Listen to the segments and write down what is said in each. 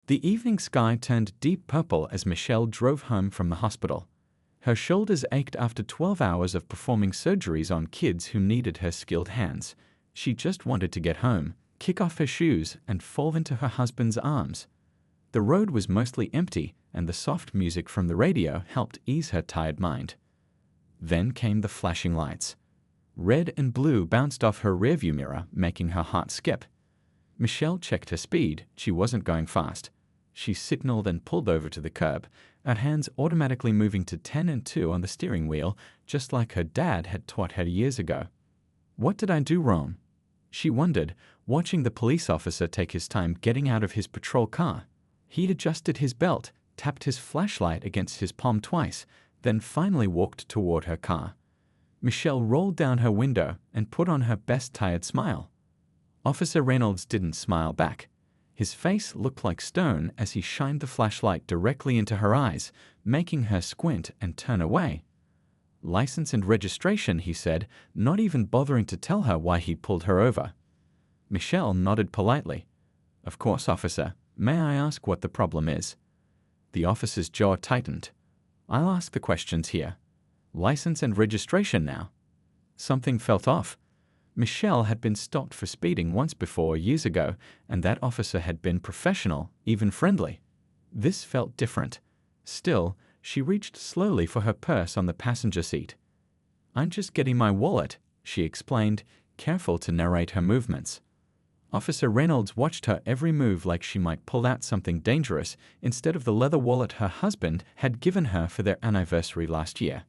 The evening sky turned deep purple as Michelle drove home from the hospital. Her shoulders ached after 12 hours of performing surgeries on kids who needed her skilled hands. She just wanted to get home, kick off her shoes, and fall into her husband's arms. The road was mostly empty, and the soft music from the radio helped ease her tired mind. Then came the flashing lights. Red and blue bounced off her rearview mirror, making her heart skip. Michelle checked her speed. She wasn't going fast. She signaled and pulled over to the curb, her hands automatically moving to 10 and 2 on the steering wheel, just like her dad had taught her years ago. What did I do wrong? She wondered, watching the police officer take his time getting out of his patrol car. He'd adjusted his belt, tapped his flashlight against his palm twice, then finally walked toward her car. Michelle rolled down her window and put on her best tired smile. Officer Reynolds didn't smile back. His face looked like stone as he shined the flashlight directly into her eyes, making her squint and turn away. "License and registration," he said, not even bothering to tell her why he'd pulled her over. Michelle nodded politely. "Of course, officer. May I ask what the problem is?" The officer's jaw tightened. "I'll ask the questions here. License and registration now." Something felt off. Michelle had been stopped for speeding once before years ago, and that officer had been professional, even friendly. This felt different. Still, she reached slowly for her purse on the passenger seat. "I'm just getting my wallet," she explained, careful to narrate her movements. Officer Reynolds watched her every move like she might pull out something dangerous instead of the leather wallet her husband had given her for their anniversary last year.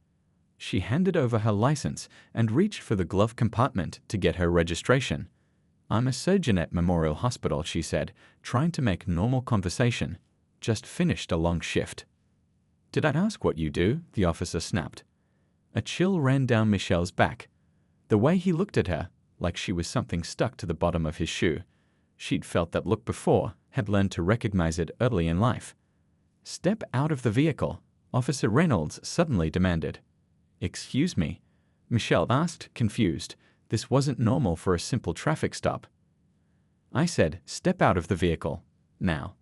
She handed over her license and reached for the glove compartment to get her registration. "I'm a surgeon at Memorial Hospital," she said, trying to make normal conversation. "Just finished a long shift." "Did I ask what you do?" the officer snapped. A chill ran down Michelle's back. The way he looked at her, like she was something stuck to the bottom of his shoe. She'd felt that look before, had learned to recognize it early in life. "Step out of the vehicle," Officer Reynolds suddenly demanded. "Excuse me?" Michelle asked, confused. This wasn't normal for a simple traffic stop. "I said, step out of the vehicle. Now."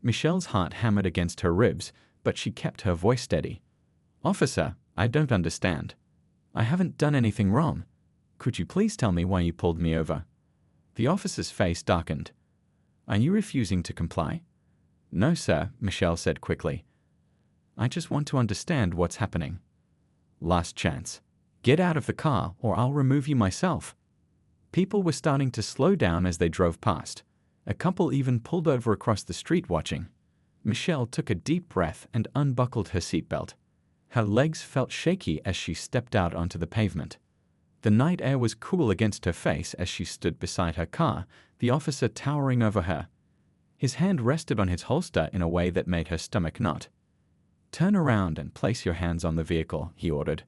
Michelle's heart hammered against her ribs, but she kept her voice steady. "Officer, I don't understand. I haven't done anything wrong. Could you please tell me why you pulled me over?" The officer's face darkened. "Are you refusing to comply?" "No, sir," Michelle said quickly. "I just want to understand what's happening." "Last chance. Get out of the car or I'll remove you myself." People were starting to slow down as they drove past. A couple even pulled over across the street watching. Michelle took a deep breath and unbuckled her seatbelt. Her legs felt shaky as she stepped out onto the pavement. The night air was cool against her face as she stood beside her car, the officer towering over her. His hand rested on his holster in a way that made her stomach knot. "Turn around and place your hands on the vehicle," he ordered.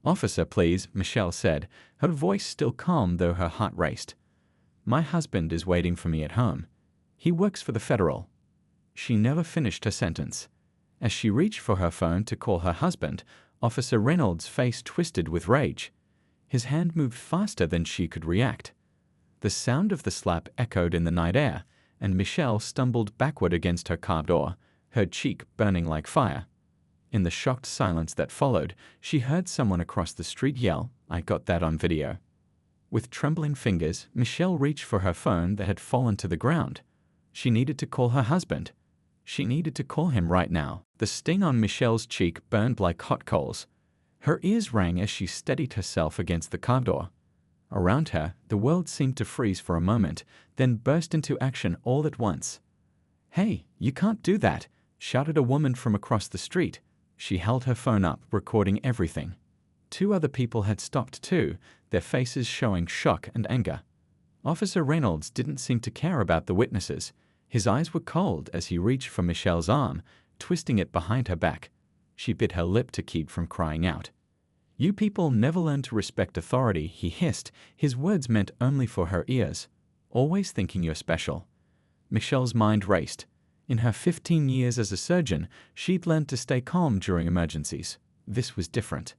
"Officer, please," Michelle said, her voice still calm though her heart raced. "My husband is waiting for me at home. He works for the federal." She never finished her sentence. As she reached for her phone to call her husband, Officer Reynolds' face twisted with rage. His hand moved faster than she could react. The sound of the slap echoed in the night air, and Michelle stumbled backward against her car door, her cheek burning like fire. In the shocked silence that followed, she heard someone across the street yell, "I got that on video." With trembling fingers, Michelle reached for her phone that had fallen to the ground. She needed to call her husband. She needed to call him right now. The sting on Michelle's cheek burned like hot coals. Her ears rang as she steadied herself against the car door. Around her, the world seemed to freeze for a moment, then burst into action all at once. "Hey, you can't do that!" shouted a woman from across the street. She held her phone up, recording everything. Two other people had stopped too, their faces showing shock and anger. Officer Reynolds didn't seem to care about the witnesses. His eyes were cold as he reached for Michelle's arm, twisting it behind her back. She bit her lip to keep from crying out. "You people never learn to respect authority," he hissed, his words meant only for her ears. "Always thinking you're special." Michelle's mind raced. In her 15 years as a surgeon, she'd learned to stay calm during emergencies. This was different.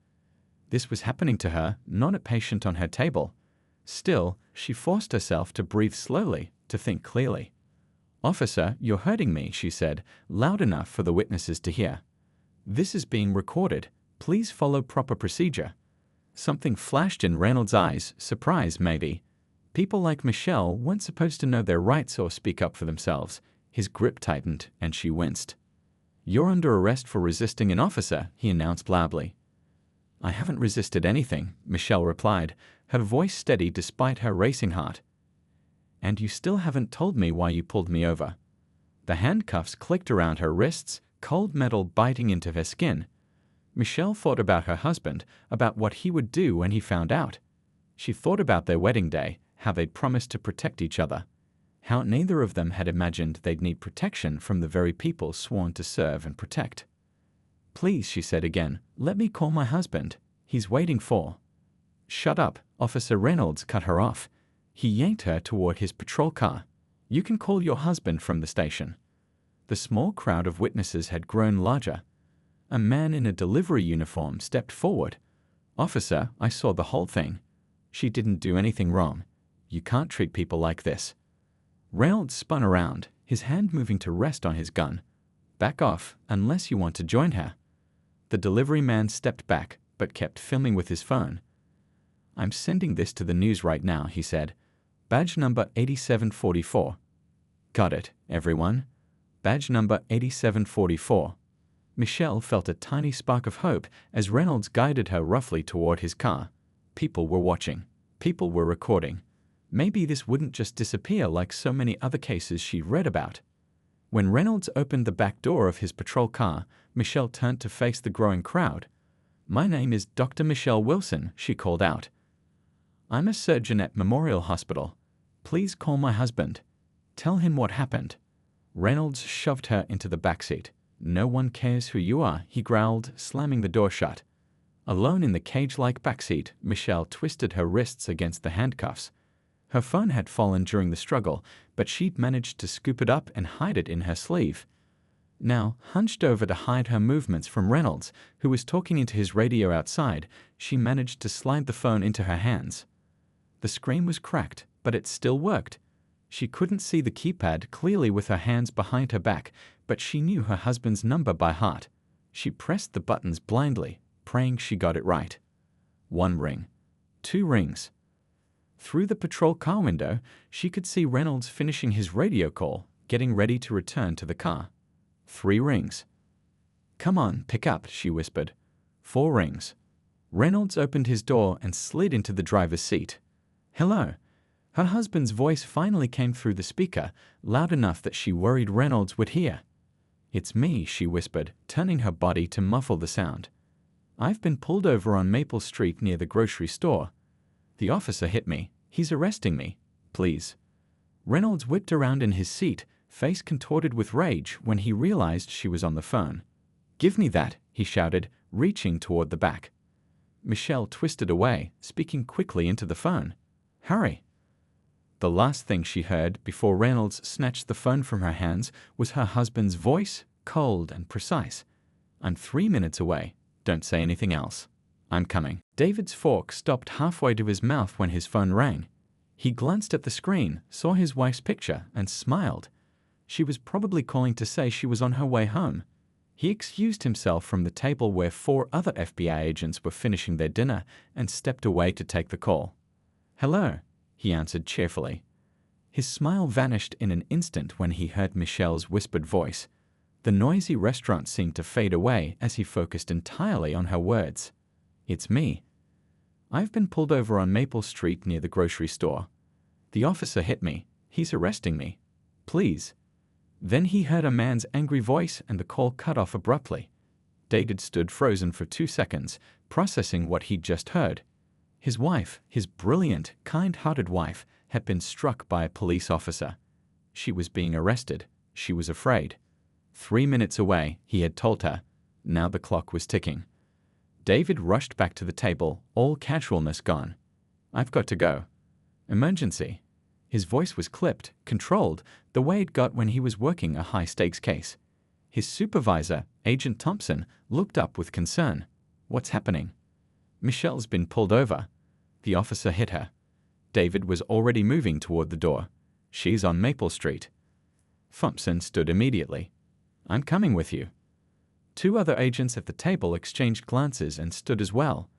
This was happening to her, not a patient on her table. Still, she forced herself to breathe slowly, to think clearly. "Officer, you're hurting me," she said, loud enough for the witnesses to hear. "This is being recorded. Please follow proper procedure." Something flashed in Reynolds' eyes, surprise maybe. People like Michelle weren't supposed to know their rights or speak up for themselves. His grip tightened, and she winced. "You're under arrest for resisting an officer," he announced loudly. "I haven't resisted anything," Michelle replied, her voice steady despite her racing heart. "And you still haven't told me why you pulled me over." The handcuffs clicked around her wrists, cold metal biting into her skin. Michelle thought about her husband, about what he would do when he found out. She thought about their wedding day, how they'd promised to protect each other, how neither of them had imagined they'd need protection from the very people sworn to serve and protect. "Please," she said again, "let me call my husband. He's waiting for—" "Shut up," Officer Reynolds cut her off. He yanked her toward his patrol car. "You can call your husband from the station." The small crowd of witnesses had grown larger. A man in a delivery uniform stepped forward. "Officer, I saw the whole thing. She didn't do anything wrong. You can't treat people like this." Reynolds spun around, his hand moving to rest on his gun. "Back off, unless you want to join her." The delivery man stepped back, but kept filming with his phone. "I'm sending this to the news right now," he said. "Badge number 8744. Got it, everyone? Badge number 8744. Michelle felt a tiny spark of hope as Reynolds guided her roughly toward his car. People were watching. People were recording. Maybe this wouldn't just disappear like so many other cases she read about. When Reynolds opened the back door of his patrol car, Michelle turned to face the growing crowd. "My name is Dr. Michelle Wilson," she called out. "I'm a surgeon at Memorial Hospital. Please call my husband. Tell him what happened." Reynolds shoved her into the backseat. "No one cares who you are," he growled, slamming the door shut. Alone in the cage-like backseat, Michelle twisted her wrists against the handcuffs. Her phone had fallen during the struggle, but she'd managed to scoop it up and hide it in her sleeve. Now, hunched over to hide her movements from Reynolds, who was talking into his radio outside, she managed to slide the phone into her hands. The screen was cracked, but it still worked. She couldn't see the keypad clearly with her hands behind her back, but she knew her husband's number by heart. She pressed the buttons blindly, praying she got it right. 1 ring. 2 rings. Through the patrol car window, she could see Reynolds finishing his radio call, getting ready to return to the car. 3 rings. "Come on, pick up," she whispered. 4 rings. Reynolds opened his door and slid into the driver's seat. "Hello." Her husband's voice finally came through the speaker, loud enough that she worried Reynolds would hear. "It's me," she whispered, turning her body to muffle the sound. "I've been pulled over on Maple Street near the grocery store. The officer hit me. He's arresting me. Please." Reynolds whipped around in his seat, face contorted with rage when he realized she was on the phone. "Give me that," he shouted, reaching toward the back. Michelle twisted away, speaking quickly into the phone. "Hurry." The last thing she heard before Reynolds snatched the phone from her hands was her husband's voice, cold and precise. "I'm 3 minutes away. Don't say anything else. I'm coming." David's fork stopped halfway to his mouth when his phone rang. He glanced at the screen, saw his wife's picture, and smiled. She was probably calling to say she was on her way home. He excused himself from the table where 4 other FBI agents were finishing their dinner and stepped away to take the call. "Hello," he answered cheerfully. His smile vanished in an instant when he heard Michelle's whispered voice. The noisy restaurant seemed to fade away as he focused entirely on her words. "It's me. I've been pulled over on Maple Street near the grocery store. The officer hit me. He's arresting me. Please." Then he heard a man's angry voice and the call cut off abruptly. David stood frozen for 2 seconds, processing what he'd just heard. His wife, his brilliant, kind-hearted wife, had been struck by a police officer. She was being arrested. She was afraid. 3 minutes away, he had told her. Now the clock was ticking. David rushed back to the table, all casualness gone. "I've got to go. Emergency." His voice was clipped, controlled, the way it got when he was working a high-stakes case. His supervisor, Agent Thompson, looked up with concern. "What's happening?" "Michelle's been pulled over." The officer hit her. David was already moving toward the door. "She's on Maple Street." Thompson stood immediately. "I'm coming with you." Two other agents at the table exchanged glances and stood as well.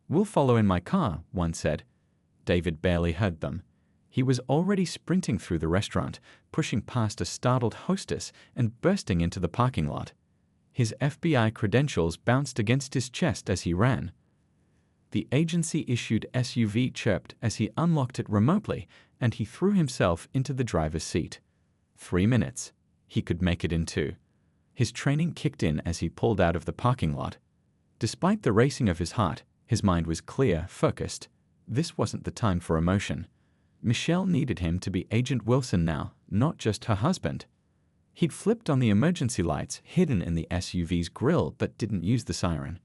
"We'll follow in my car," one said. David barely heard them. He was already sprinting through the restaurant, pushing past a startled hostess and bursting into the parking lot. His FBI credentials bounced against his chest as he ran. The agency-issued SUV chirped as he unlocked it remotely, and he threw himself into the driver's seat. 3 minutes. He could make it in 2. His training kicked in as he pulled out of the parking lot. Despite the racing of his heart, his mind was clear, focused. This wasn't the time for emotion. Michelle needed him to be Agent Wilson now, not just her husband. He'd flipped on the emergency lights hidden in the SUV's grille but didn't use the siren.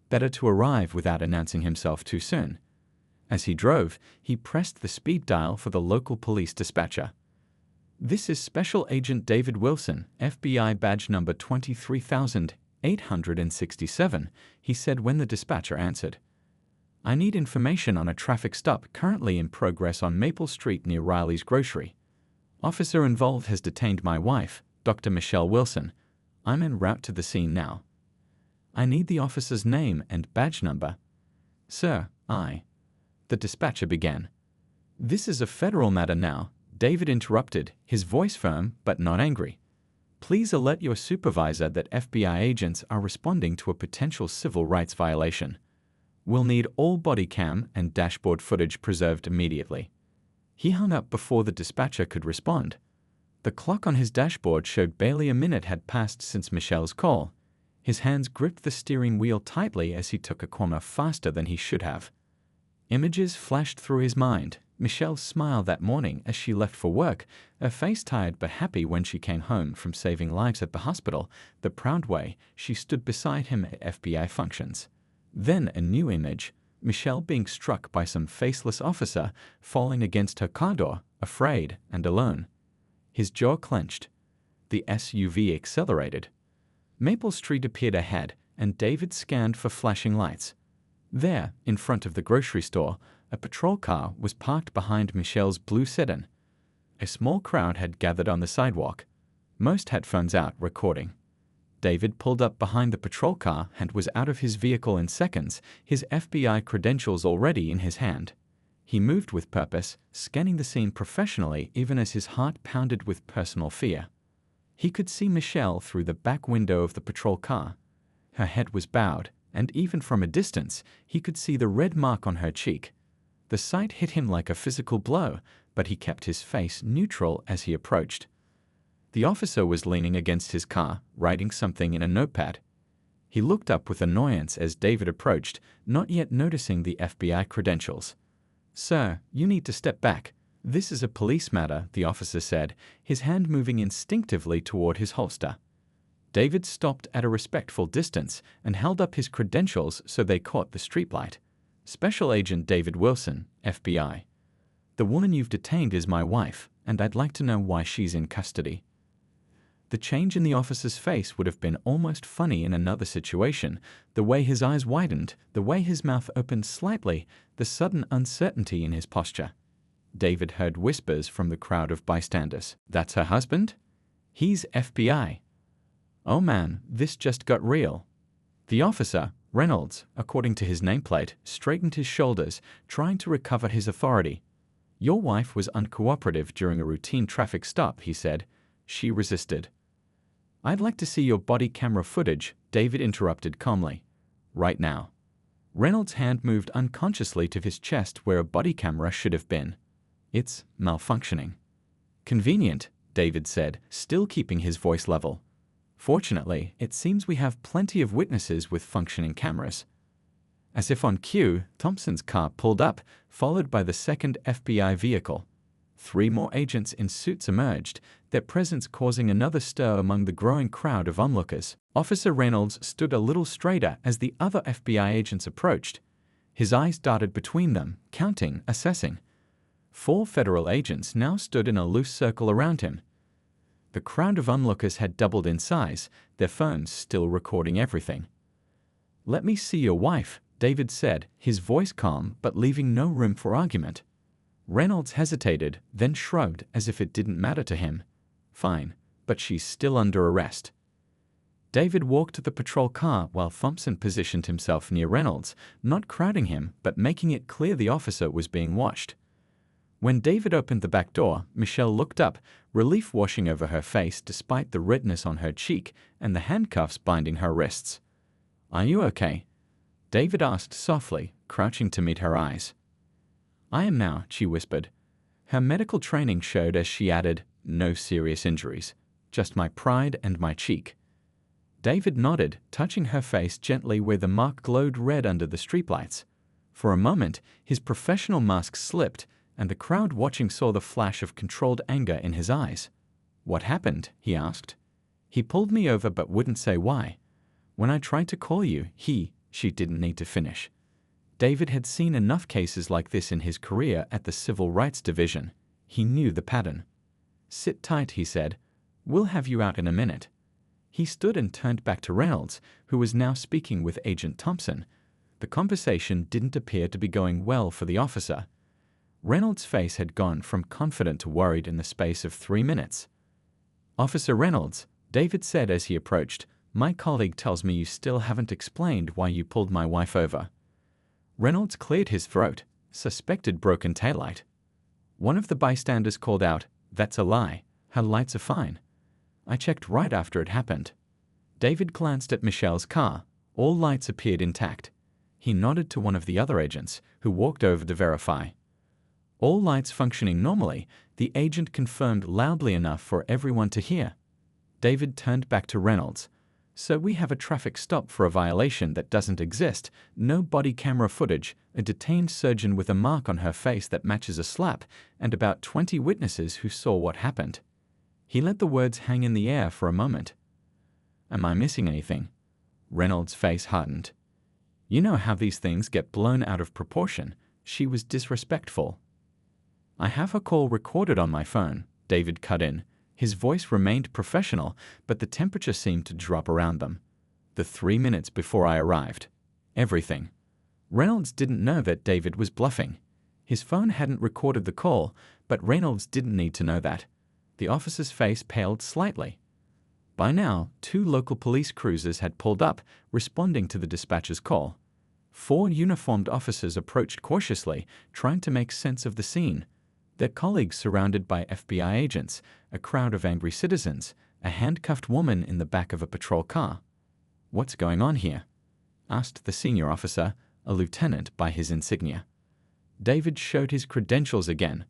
Better to arrive without announcing himself too soon. As he drove, he pressed the speed dial for the local police dispatcher. "This is Special Agent David Wilson, FBI badge number 23,867, he said when the dispatcher answered. "I need information on a traffic stop currently in progress on Maple Street near Riley's Grocery. Officer involved has detained my wife, Dr. Michelle Wilson. I'm en route to the scene now. I need the officer's name and badge number." "Sir, the dispatcher began. "This is a federal matter now," David interrupted, his voice firm but not angry. "Please alert your supervisor that FBI agents are responding to a potential civil rights violation. We'll need all body cam and dashboard footage preserved immediately." He hung up before the dispatcher could respond. The clock on his dashboard showed barely a minute had passed since Michelle's call. His hands gripped the steering wheel tightly as he took a corner faster than he should have. Images flashed through his mind. Michelle's smile that morning as she left for work, her face tired but happy when she came home from saving lives at the hospital, the proud way she stood beside him at FBI functions. Then a new image, Michelle being struck by some faceless officer, falling against her car door, afraid and alone. His jaw clenched. The SUV accelerated. Maple Street appeared ahead, and David scanned for flashing lights. There, in front of the grocery store, a patrol car was parked behind Michelle's blue sedan. A small crowd had gathered on the sidewalk. Most had phones out, recording. David pulled up behind the patrol car and was out of his vehicle in seconds, his FBI credentials already in his hand. He moved with purpose, scanning the scene professionally even as his heart pounded with personal fear. He could see Michelle through the back window of the patrol car. Her head was bowed, and even from a distance, he could see the red mark on her cheek. The sight hit him like a physical blow, but he kept his face neutral as he approached. The officer was leaning against his car, writing something in a notepad. He looked up with annoyance as David approached, not yet noticing the FBI credentials. "Sir, you need to step back. This is a police matter," the officer said, his hand moving instinctively toward his holster. David stopped at a respectful distance and held up his credentials so they caught the streetlight. "Special Agent David Wilson, FBI. The woman you've detained is my wife, and I'd like to know why she's in custody." The change in the officer's face would have been almost funny in another situation, the way his eyes widened, the way his mouth opened slightly, the sudden uncertainty in his posture. David heard whispers from the crowd of bystanders. "That's her husband? He's FBI. Oh man, this just got real." The officer, Reynolds, according to his nameplate, straightened his shoulders, trying to recover his authority. "Your wife was uncooperative during a routine traffic stop," he said. She resisted. "I'd like to see your body camera footage," David interrupted calmly. "Right now." Reynolds' hand moved unconsciously to his chest where a body camera should have been. "It's malfunctioning." "Convenient," David said, still keeping his voice level. "Fortunately, it seems we have plenty of witnesses with functioning cameras." As if on cue, Thompson's car pulled up, followed by the second FBI vehicle. 3 more agents in suits emerged, their presence causing another stir among the growing crowd of onlookers. Officer Reynolds stood a little straighter as the other FBI agents approached. His eyes darted between them, counting, assessing. 4 federal agents now stood in a loose circle around him. The crowd of onlookers had doubled in size, their phones still recording everything. "Let me see your wife," David said, his voice calm but leaving no room for argument. Reynolds hesitated, then shrugged as if it didn't matter to him. "Fine, but she's still under arrest. David walked to the patrol car while Thompson positioned himself near Reynolds, not crowding him but making it clear the officer was being watched. When David opened the back door, Michelle looked up, relief washing over her face despite the redness on her cheek and the handcuffs binding her wrists. "Are you okay?" David asked softly, crouching to meet her eyes. "I am now," she whispered. Her medical training showed as she added, "No serious injuries, just my pride and my cheek." David nodded, touching her face gently where the mark glowed red under the streetlights. For a moment, his professional mask slipped, and the crowd watching saw the flash of controlled anger in his eyes. "What happened?" he asked. "He pulled me over but wouldn't say why. When I tried to call you, she didn't need to finish." David had seen enough cases like this in his career at the Civil Rights Division. He knew the pattern. "Sit tight," he said. "We'll have you out in a minute." He stood and turned back to Reynolds, who was now speaking with Agent Thompson. The conversation didn't appear to be going well for the officer. Reynolds' face had gone from confident to worried in the space of 3 minutes. "Officer Reynolds," David said as he approached, "my colleague tells me you still haven't explained why you pulled my wife over." Reynolds cleared his throat, suspected broken taillight. One of the bystanders called out, "That's a lie. Her lights are fine. I checked right after it happened." David glanced at Michelle's car. All lights appeared intact. He nodded to one of the other agents, who walked over to verify. All lights functioning normally, the agent confirmed loudly enough for everyone to hear. David turned back to Reynolds. "So we have a traffic stop for a violation that doesn't exist, no body camera footage, a detained surgeon with a mark on her face that matches a slap, and about 20 witnesses who saw what happened." He let the words hang in the air for a moment. "Am I missing anything?" Reynolds' face hardened. "You know how these things get blown out of proportion. She was disrespectful." "I have her call recorded on my phone," David cut in. His voice remained professional, but the temperature seemed to drop around them. "The 3 minutes before I arrived. Everything." Reynolds didn't know that David was bluffing. His phone hadn't recorded the call, but Reynolds didn't need to know that. The officer's face paled slightly. By now, 2 local police cruisers had pulled up, responding to the dispatcher's call. 4 uniformed officers approached cautiously, trying to make sense of the scene. Their colleagues surrounded by FBI agents, a crowd of angry citizens, a handcuffed woman in the back of a patrol car. "What's going on here?" asked the senior officer, a lieutenant by his insignia. David showed his credentials again.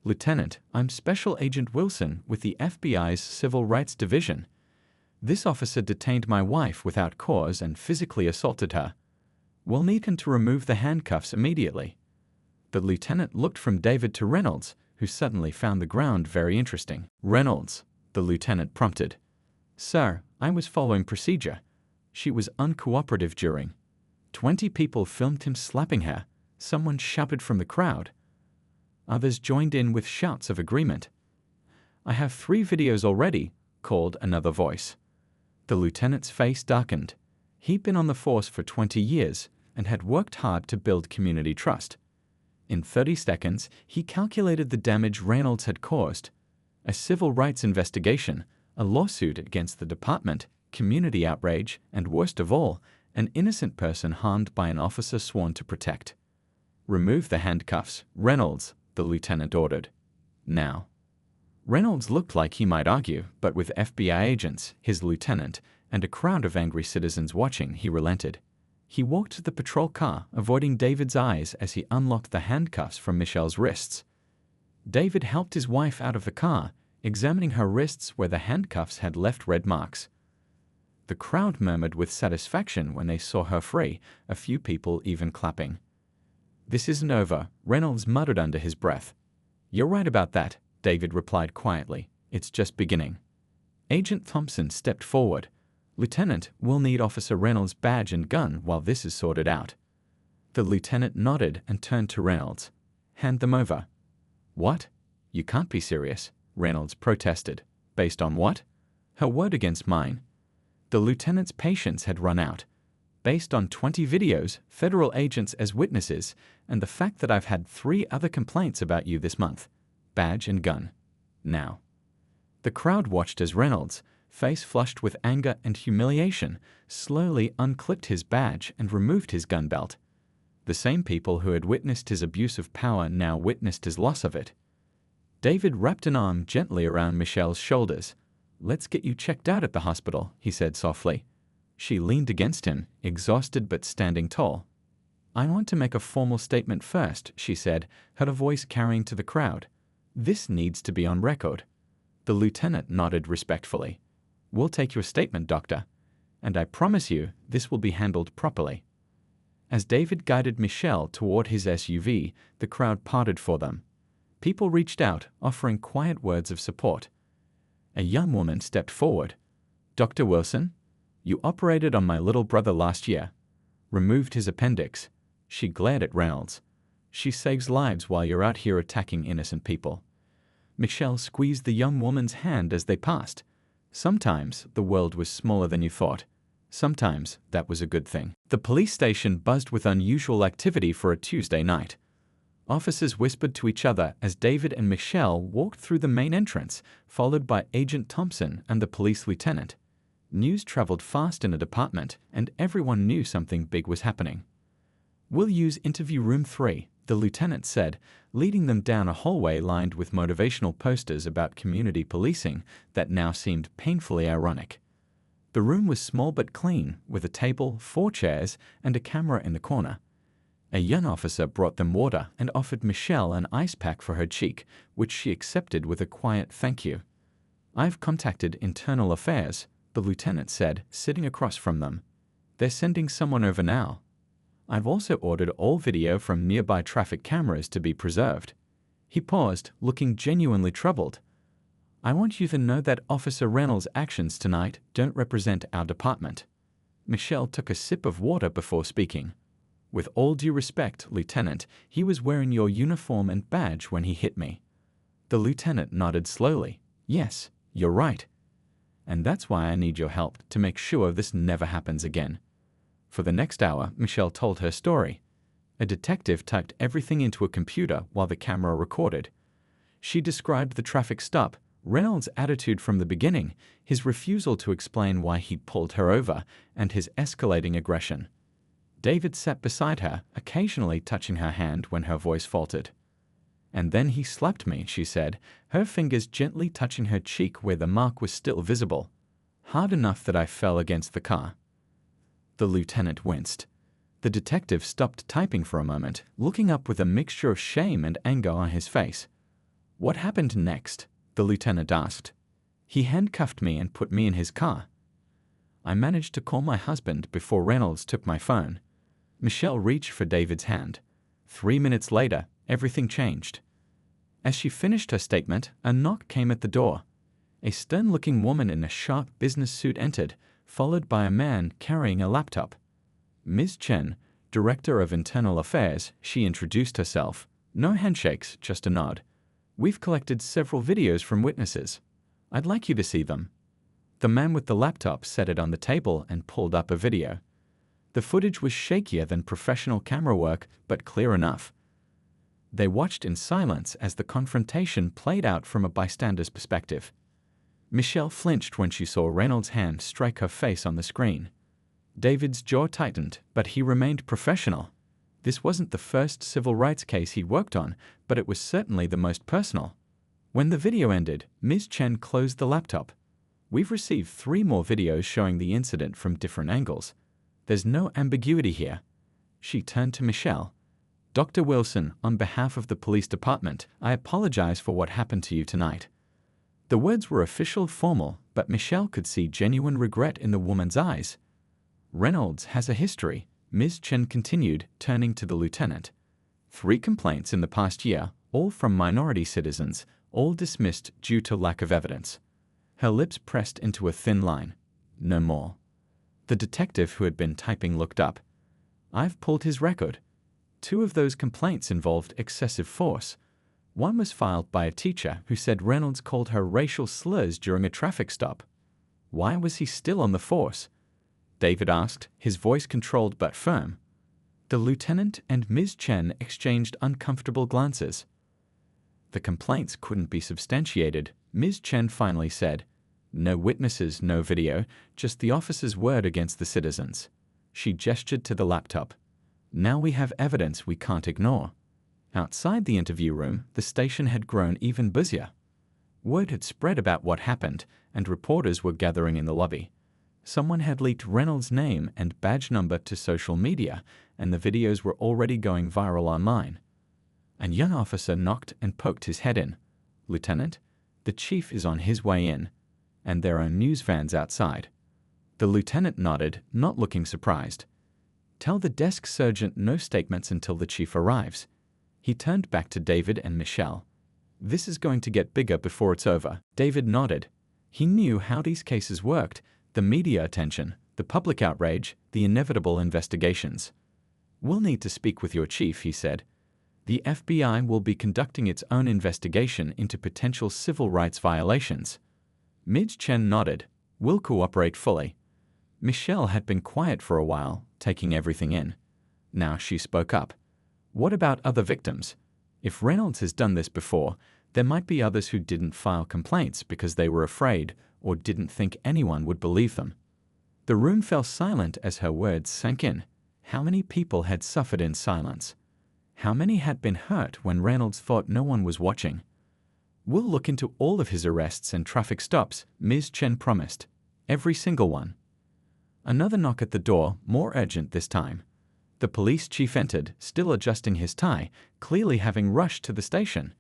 "Lieutenant, I'm Special Agent Wilson with the FBI's Civil Rights Division. This officer detained my wife without cause and physically assaulted her. We'll need him to remove the handcuffs immediately." The lieutenant looked from David to Reynolds, who suddenly found the ground very interesting. "Reynolds," the lieutenant prompted. "Sir, I was following procedure." She was uncooperative during. 20 people filmed him slapping her. Someone shouted from the crowd. Others joined in with shouts of agreement. "I have 3 videos already," called another voice. The lieutenant's face darkened. He'd been on the force for 20 years and had worked hard to build community trust. In 30 seconds, he calculated the damage Reynolds had caused. A civil rights investigation, a lawsuit against the department, community outrage, and worst of all, an innocent person harmed by an officer sworn to protect. "Remove the handcuffs, Reynolds," the lieutenant ordered. "Now." Reynolds looked like he might argue, but with FBI agents, his lieutenant, and a crowd of angry citizens watching, he relented. He walked to the patrol car, avoiding David's eyes as he unlocked the handcuffs from Michelle's wrists. David helped his wife out of the car, examining her wrists where the handcuffs had left red marks. The crowd murmured with satisfaction when they saw her free, a few people even clapping. "This isn't over," Reynolds muttered under his breath. "You're right about that," David replied quietly. "It's just beginning." Agent Thompson stepped forward. "Lieutenant, we'll need Officer Reynolds' badge and gun while this is sorted out." The lieutenant nodded and turned to Reynolds. "Hand them over." "What? You can't be serious," Reynolds protested. "Based on what?" "Her word against mine." The lieutenant's patience had run out. "Based on 20 videos, federal agents as witnesses, and the fact that I've had 3 other complaints about you this month. Badge and gun. Now." The crowd watched as Reynolds, face flushed with anger and humiliation, slowly unclipped his badge and removed his gun belt. The same people who had witnessed his abuse of power now witnessed his loss of it. David wrapped an arm gently around Michelle's shoulders. "Let's get you checked out at the hospital," he said softly. She leaned against him, exhausted but standing tall. "I want to make a formal statement first," she said, her voice carrying to the crowd. "This needs to be on record." The lieutenant nodded respectfully. "We'll take your statement, Doctor, and I promise you this will be handled properly." As David guided Michelle toward his SUV, the crowd parted for them. People reached out, offering quiet words of support. A young woman stepped forward. "Dr. Wilson, you operated on my little brother last year. Removed his appendix." She glared at Reynolds. "She saves lives while you're out here attacking innocent people." Michelle squeezed the young woman's hand as they passed. Sometimes the world was smaller than you thought. Sometimes that was a good thing. The police station buzzed with unusual activity for a Tuesday night. Officers whispered to each other as David and Michelle walked through the main entrance, followed by Agent Thompson and the police lieutenant. News traveled fast in the department, and everyone knew something big was happening. "We'll use interview room 3, the lieutenant said, leading them down a hallway lined with motivational posters about community policing that now seemed painfully ironic. The room was small but clean, with a table, 4 chairs, and a camera in the corner. A young officer brought them water and offered Michelle an ice pack for her cheek, which she accepted with a quiet thank you. "I've contacted Internal Affairs," the lieutenant said, sitting across from them. "They're sending someone over now. I've also ordered all video from nearby traffic cameras to be preserved." He paused, looking genuinely troubled. "I want you to know that Officer Reynolds' actions tonight don't represent our department." Michelle took a sip of water before speaking. "With all due respect, Lieutenant, he was wearing your uniform and badge when he hit me." The lieutenant nodded slowly. "Yes, you're right. And that's why I need your help to make sure this never happens again." For the next hour, Michelle told her story. A detective typed everything into a computer while the camera recorded. She described the traffic stop, Reynolds' attitude from the beginning, his refusal to explain why he pulled her over, and his escalating aggression. David sat beside her, occasionally touching her hand when her voice faltered. "And then he slapped me," she said, her fingers gently touching her cheek where the mark was still visible. "Hard enough that I fell against the car." The lieutenant winced. The detective stopped typing for a moment, looking up with a mixture of shame and anger on his face. "What happened next?" the lieutenant asked. "He handcuffed me and put me in his car. I managed to call my husband before Reynolds took my phone." Michelle reached for David's hand. 3 minutes later, everything changed. As she finished her statement, a knock came at the door. A stern-looking woman in a sharp business suit entered, followed by a man carrying a laptop. "Ms. Chen, Director of Internal Affairs," she introduced herself. No handshakes, just a nod. "We've collected several videos from witnesses. I'd like you to see them." The man with the laptop set it on the table and pulled up a video. The footage was shakier than professional camera work, but clear enough. They watched in silence as the confrontation played out from a bystander's perspective. Michelle flinched when she saw Reynolds' hand strike her face on the screen. David's jaw tightened, but he remained professional. This wasn't the first civil rights case he worked on, but it was certainly the most personal. When the video ended, Ms. Chen closed the laptop. "We've received 3 more videos showing the incident from different angles. There's no ambiguity here." She turned to Michelle. "Dr. Wilson, on behalf of the police department, I apologize for what happened to you tonight." The words were official, formal, but Michelle could see genuine regret in the woman's eyes. "Reynolds has a history," Ms. Chen continued, turning to the lieutenant. 3 complaints in the past year, all from minority citizens, all dismissed due to lack of evidence. Her lips pressed into a thin line. "No more." The detective who had been typing looked up. "I've pulled his record. 2 of those complaints involved excessive force. One was filed by a teacher who said Reynolds called her racial slurs during a traffic stop." "Why was he still on the force?" David asked, his voice controlled but firm. The lieutenant and Ms. Chen exchanged uncomfortable glances. "The complaints couldn't be substantiated," Ms. Chen finally said, "No witnesses, no video, just the officer's word against the citizens." She gestured to the laptop. "Now we have evidence we can't ignore." Outside the interview room, the station had grown even busier. Word had spread about what happened, and reporters were gathering in the lobby. Someone had leaked Reynolds' name and badge number to social media, and the videos were already going viral online. A young officer knocked and poked his head in. "Lieutenant, the chief is on his way in, and there are news vans outside." The lieutenant nodded, not looking surprised. "Tell the desk sergeant no statements until the chief arrives." He turned back to David and Michelle. "This is going to get bigger before it's over." David nodded. He knew how these cases worked: the media attention, the public outrage, the inevitable investigations. "We'll need to speak with your chief," he said. "The FBI will be conducting its own investigation into potential civil rights violations." Ms. Chen nodded. "We'll cooperate fully." Michelle had been quiet for a while, taking everything in. Now she spoke up. "What about other victims? If Reynolds has done this before, there might be others who didn't file complaints because they were afraid or didn't think anyone would believe them." The room fell silent as her words sank in. How many people had suffered in silence? How many had been hurt when Reynolds thought no one was watching? "We'll look into all of his arrests and traffic stops," Ms. Chen promised. "Every single one." Another knock at the door, more urgent this time. The police chief entered, still adjusting his tie, clearly having rushed to the station.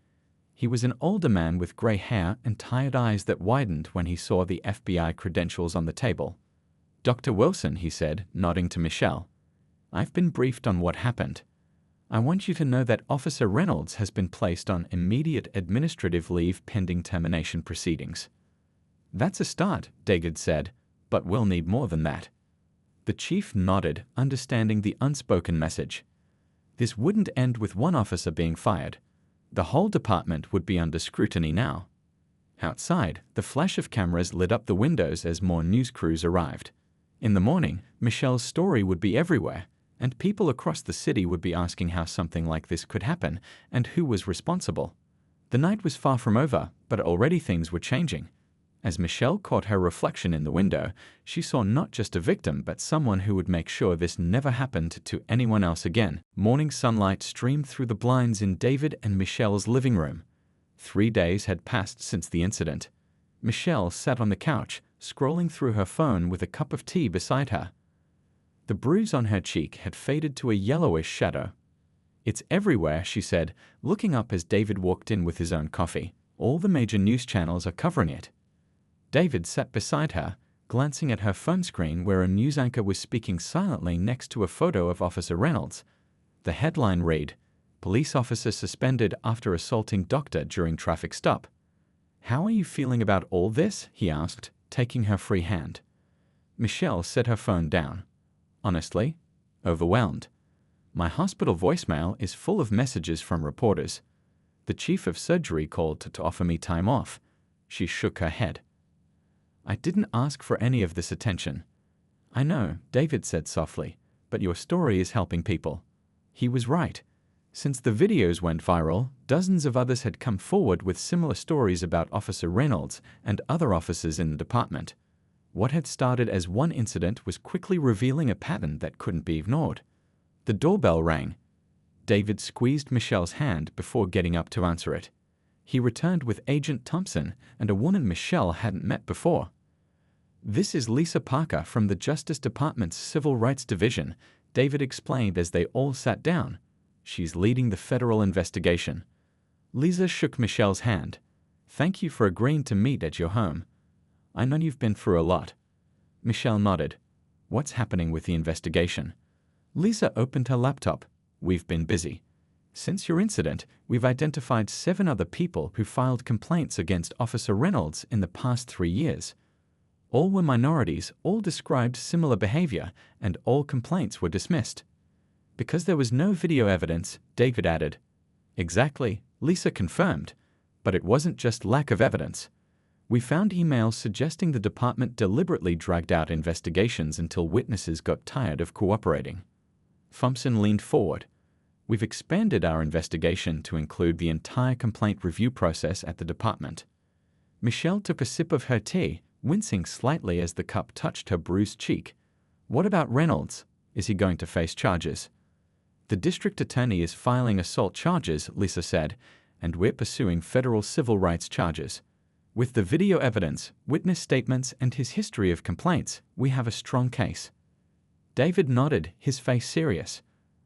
He was an older man with gray hair and tired eyes that widened when he saw the FBI credentials on the table. "Dr. Wilson," he said, nodding to Michelle. "I've been briefed on what happened. I want you to know that Officer Reynolds has been placed on immediate administrative leave pending termination proceedings." "That's a start," David said, "but we'll need more than that." The chief nodded, understanding the unspoken message. This wouldn't end with one officer being fired. The whole department would be under scrutiny now. Outside, the flash of cameras lit up the windows as more news crews arrived. In the morning, Michelle's story would be everywhere, and people across the city would be asking how something like this could happen and who was responsible. The night was far from over, but already things were changing. As Michelle caught her reflection in the window, she saw not just a victim but someone who would make sure this never happened to anyone else again. Morning sunlight streamed through the blinds in David and Michelle's living room. 3 days had passed since the incident. Michelle sat on the couch, scrolling through her phone with a cup of tea beside her. The bruise on her cheek had faded to a yellowish shadow. "It's everywhere," she said, looking up as David walked in with his own coffee. "All the major news channels are covering it." David sat beside her, glancing at her phone screen where a news anchor was speaking silently next to a photo of Officer Reynolds. The headline read, "Police officer suspended after assaulting doctor during traffic stop." "How are you feeling about all this?" he asked, taking her free hand. Michelle set her phone down. "Honestly, overwhelmed. My hospital voicemail is full of messages from reporters. The chief of surgery called to offer me time off." She shook her head. "I didn't ask for any of this attention." "I know," David said softly, "but your story is helping people." He was right. Since the videos went viral, dozens of others had come forward with similar stories about Officer Reynolds and other officers in the department. What had started as one incident was quickly revealing a pattern that couldn't be ignored. The doorbell rang. David squeezed Michelle's hand before getting up to answer it. He returned with Agent Thompson and a woman Michelle hadn't met before. "This is Lisa Parker from the Justice Department's Civil Rights Division," David explained as they all sat down. "She's leading the federal investigation." Lisa shook Michelle's hand. "Thank you for agreeing to meet at your home. I know you've been through a lot." Michelle nodded. "What's happening with the investigation?" Lisa opened her laptop. "We've been busy. Since your incident, we've identified 7 other people who filed complaints against Officer Reynolds in the past 3 years. All were minorities, all described similar behavior, and all complaints were dismissed." "Because there was no video evidence," David added. "Exactly," Lisa confirmed. "But it wasn't just lack of evidence. We found emails suggesting the department deliberately dragged out investigations until witnesses got tired of cooperating." Thompson leaned forward. "We've expanded our investigation to include the entire complaint review process at the department." Michelle took a sip of her tea, wincing slightly as the cup touched her bruised cheek. What about Reynolds? Is he going to face charges? The district attorney is filing assault charges, Lisa said, and we're pursuing federal civil rights charges. With the video evidence, witness statements, and his history of complaints, we have a strong case. David nodded, his face serious.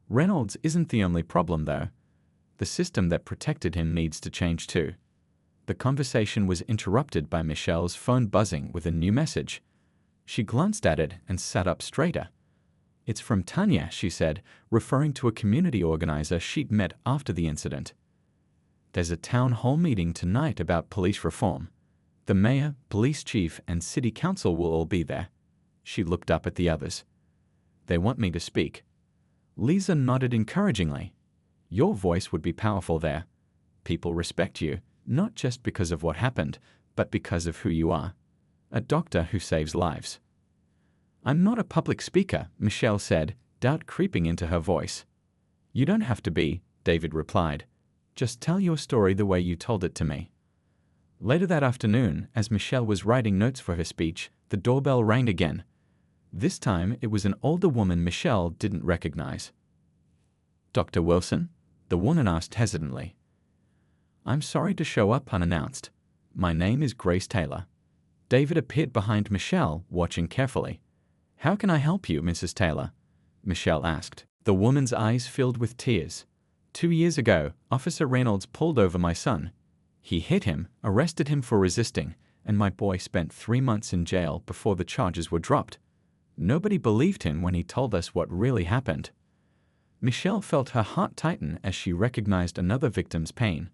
Reynolds isn't the only problem, though. The system that protected him needs to change too. The conversation was interrupted by Michelle's phone buzzing with a new message. She glanced at it and sat up straighter. It's from Tanya, she said, referring to a community organizer she'd met after the incident. There's a town hall meeting tonight about police reform. The mayor, police chief, and city council will all be there. She looked up at the others. They want me to speak. Lisa nodded encouragingly. Your voice would be powerful there. People respect you, not just because of what happened, but because of who you are. A doctor who saves lives. I'm not a public speaker, Michelle said, doubt creeping into her voice. You don't have to be, David replied. Just tell your story the way you told it to me. Later that afternoon, as Michelle was writing notes for her speech, the doorbell rang again. This time it was an older woman Michelle didn't recognize. Dr. Wilson? The woman asked hesitantly. I'm sorry to show up unannounced. My name is Grace Taylor. David appeared behind Michelle, watching carefully. How can I help you, Mrs. Taylor? Michelle asked. The woman's eyes filled with tears. 2 years ago, Officer Reynolds pulled over my son. He hit him, arrested him for resisting, and my boy spent 3 months in jail before the charges were dropped. Nobody believed him when he told us what really happened. Michelle felt her heart tighten as she recognized another victim's pain.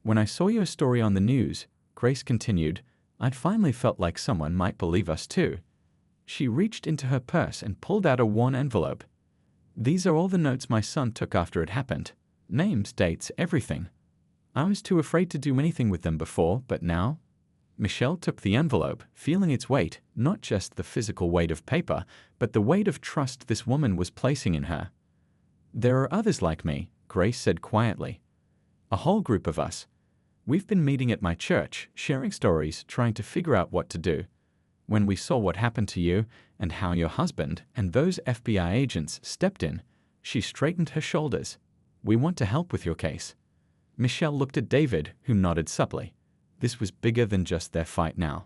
When I saw your story on the news, Grace continued, I'd finally felt like someone might believe us too. She reached into her purse and pulled out a worn envelope. These are all the notes my son took after it happened. Names, dates, everything. I was too afraid to do anything with them before, but now? Michelle took the envelope, feeling its weight, not just the physical weight of paper, but the weight of trust this woman was placing in her. There are others like me, Grace said quietly. A whole group of us. We've been meeting at my church, sharing stories, trying to figure out what to do. When we saw what happened to you, and how your husband and those FBI agents stepped in, she straightened her shoulders. We want to help with your case. Michelle looked at David, who nodded subtly. This was bigger than just their fight now.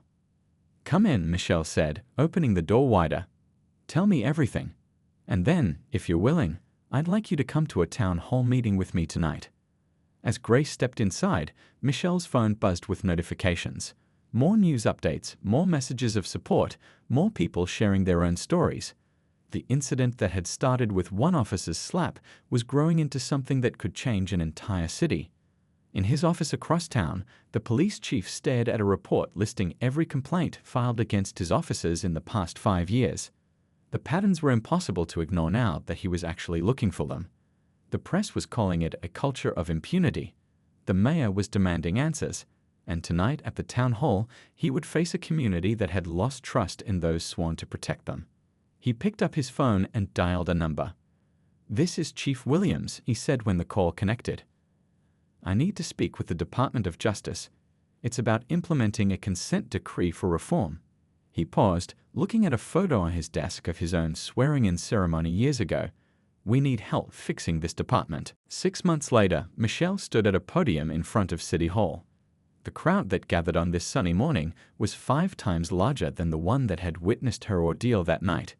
Come in, Michelle said, opening the door wider. Tell me everything. And then, if you're willing, I'd like you to come to a town hall meeting with me tonight. As Grace stepped inside, Michelle's phone buzzed with notifications. More news updates, more messages of support, more people sharing their own stories. The incident that had started with one officer's slap was growing into something that could change an entire city. In his office across town, the police chief stared at a report listing every complaint filed against his officers in the past 5 years. The patterns were impossible to ignore now that he was actually looking for them. The press was calling it a culture of impunity. The mayor was demanding answers, and tonight at the town hall, he would face a community that had lost trust in those sworn to protect them. He picked up his phone and dialed a number. This is Chief Williams, he said when the call connected. I need to speak with the Department of Justice. It's about implementing a consent decree for reform. He paused, looking at a photo on his desk of his own swearing-in ceremony years ago. We need help fixing this department. 6 months later, Michelle stood at a podium in front of City Hall. The crowd that gathered on this sunny morning was 5 times larger than the one that had witnessed her ordeal that night.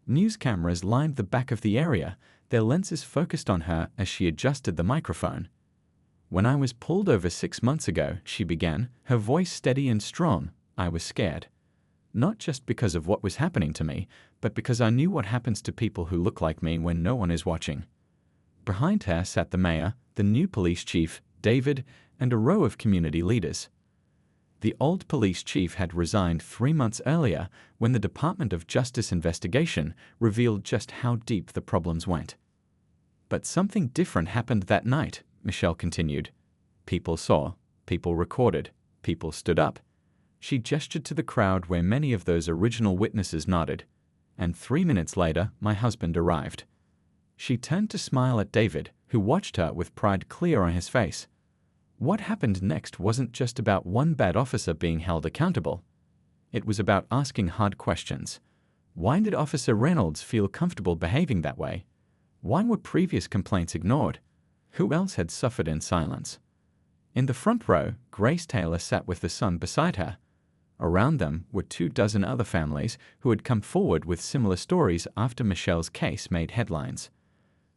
News cameras lined the back of the area, their lenses focused on her as she adjusted the microphone. When I was pulled over 6 months ago, she began, her voice steady and strong, I was scared. Not just because of what was happening to me, but because I knew what happens to people who look like me when no one is watching. Behind her sat the mayor, the new police chief, David, and a row of community leaders. The old police chief had resigned 3 months earlier when the Department of Justice investigation revealed just how deep the problems went. But something different happened that night, Michelle continued. People saw, people recorded, people stood up. She gestured to the crowd where many of those original witnesses nodded, and 3 minutes later my husband arrived. She turned to smile at David, who watched her with pride clear on his face. What happened next wasn't just about one bad officer being held accountable. It was about asking hard questions. Why did Officer Reynolds feel comfortable behaving that way? Why were previous complaints ignored? Who else had suffered in silence? In the front row, Grace Taylor sat with the son beside her. Around them were 24 other families who had come forward with similar stories after Michelle's case made headlines.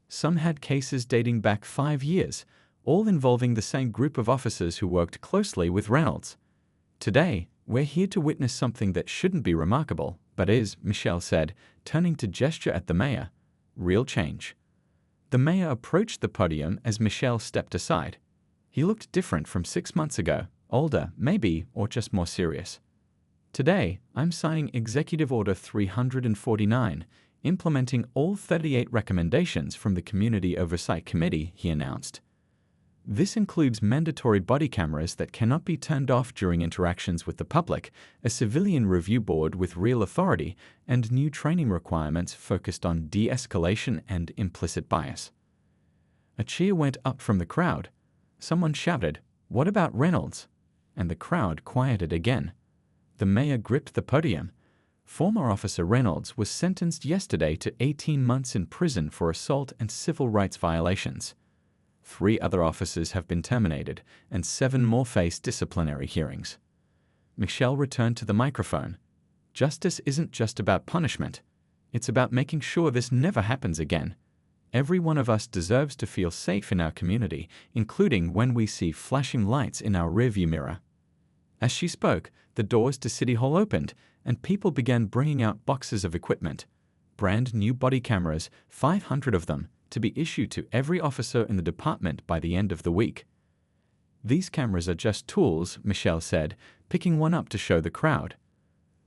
Some had cases dating back 5 years, all involving the same group of officers who worked closely with Reynolds. Today, we're here to witness something that shouldn't be remarkable, but is, Michelle said, turning to gesture at the mayor, real change. The mayor approached the podium as Michelle stepped aside. He looked different from 6 months ago, older, maybe, or just more serious. Today, I'm signing Executive Order 349, implementing all 38 recommendations from the Community Oversight Committee, he announced. This includes mandatory body cameras that cannot be turned off during interactions with the public, a civilian review board with real authority, and new training requirements focused on de-escalation and implicit bias. A cheer went up from the crowd. Someone shouted, "What about Reynolds?" And the crowd quieted again. The mayor gripped the podium. Former Officer Reynolds was sentenced yesterday to 18 months in prison for assault and civil rights violations. 3 other officers have been terminated, and 7 more face disciplinary hearings. Michelle returned to the microphone. Justice isn't just about punishment. It's about making sure this never happens again. Every one of us deserves to feel safe in our community, including when we see flashing lights in our rearview mirror. As she spoke, the doors to City Hall opened, and people began bringing out boxes of equipment. Brand new body cameras, 500 of them, to be issued to every officer in the department by the end of the week. These cameras are just tools, Michelle said, picking one up to show the crowd.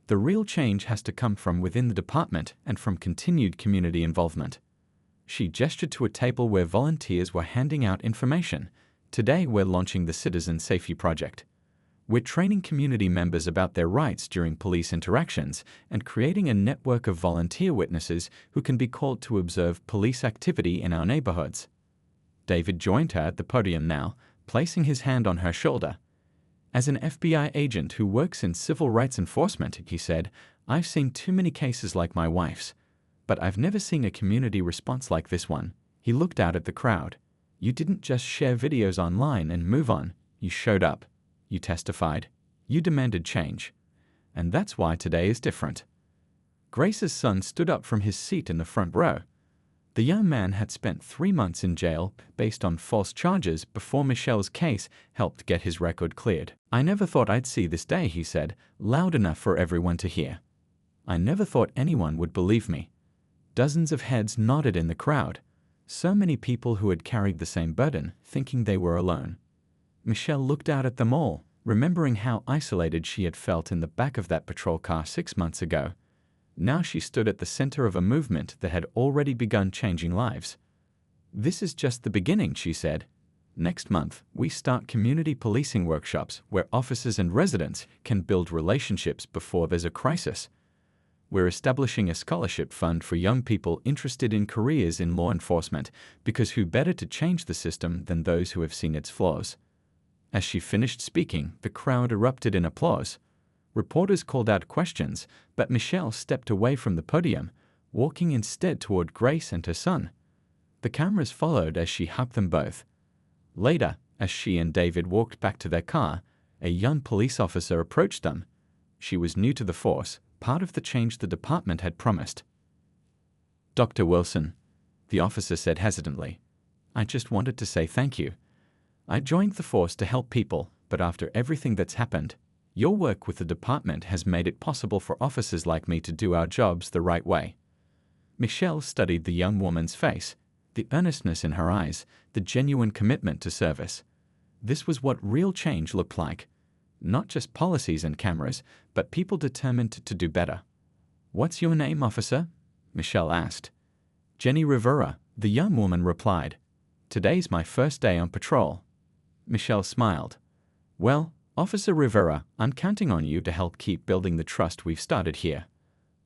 The real change has to come from within the department and from continued community involvement. She gestured to a table where volunteers were handing out information. Today we're launching the Citizen Safety Project. We're training community members about their rights during police interactions and creating a network of volunteer witnesses who can be called to observe police activity in our neighborhoods. David joined her at the podium now, placing his hand on her shoulder. As an FBI agent who works in civil rights enforcement, he said, I've seen too many cases like my wife's, but I've never seen a community response like this one. He looked out at the crowd. You didn't just share videos online and move on. You showed up. You testified. You demanded change. And that's why today is different. Grace's son stood up from his seat in the front row. The young man had spent 3 months in jail based on false charges before Michelle's case helped get his record cleared. I never thought I'd see this day, he said, loud enough for everyone to hear. I never thought anyone would believe me. Dozens of heads nodded in the crowd. So many people who had carried the same burden, thinking they were alone. Michelle looked out at them all, remembering how isolated she had felt in the back of that patrol car 6 months ago. Now she stood at the center of a movement that had already begun changing lives. This is just the beginning, she said. Next month, we start community policing workshops where officers and residents can build relationships before there's a crisis. We're establishing a scholarship fund for young people interested in careers in law enforcement, because who better to change the system than those who have seen its flaws? As she finished speaking, the crowd erupted in applause. Reporters called out questions, but Michelle stepped away from the podium, walking instead toward Grace and her son. The cameras followed as she hugged them both. Later, as she and David walked back to their car, a young police officer approached them. She was new to the force, part of the change the department had promised. Dr. Wilson, the officer said hesitantly, I just wanted to say thank you. I joined the force to help people, but after everything that's happened, your work with the department has made it possible for officers like me to do our jobs the right way. Michelle studied the young woman's face, the earnestness in her eyes, the genuine commitment to service. This was what real change looked like. Not just policies and cameras, but people determined to do better. What's your name, officer? Michelle asked. Jenny Rivera, the young woman replied. Today's my first day on patrol. Michelle smiled. Well, Officer Rivera, I'm counting on you to help keep building the trust we've started here.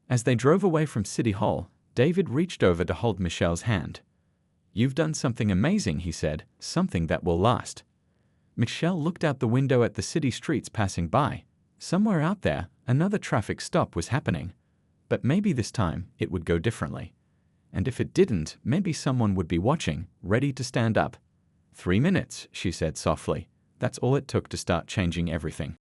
As they drove away from City Hall, David reached over to hold Michelle's hand. You've done something amazing, he said, something that will last. Michelle looked out the window at the city streets passing by. Somewhere out there, another traffic stop was happening. But maybe this time it would go differently. And if it didn't, maybe someone would be watching, ready to stand up. 3 minutes, she said softly. That's all it took to start changing everything.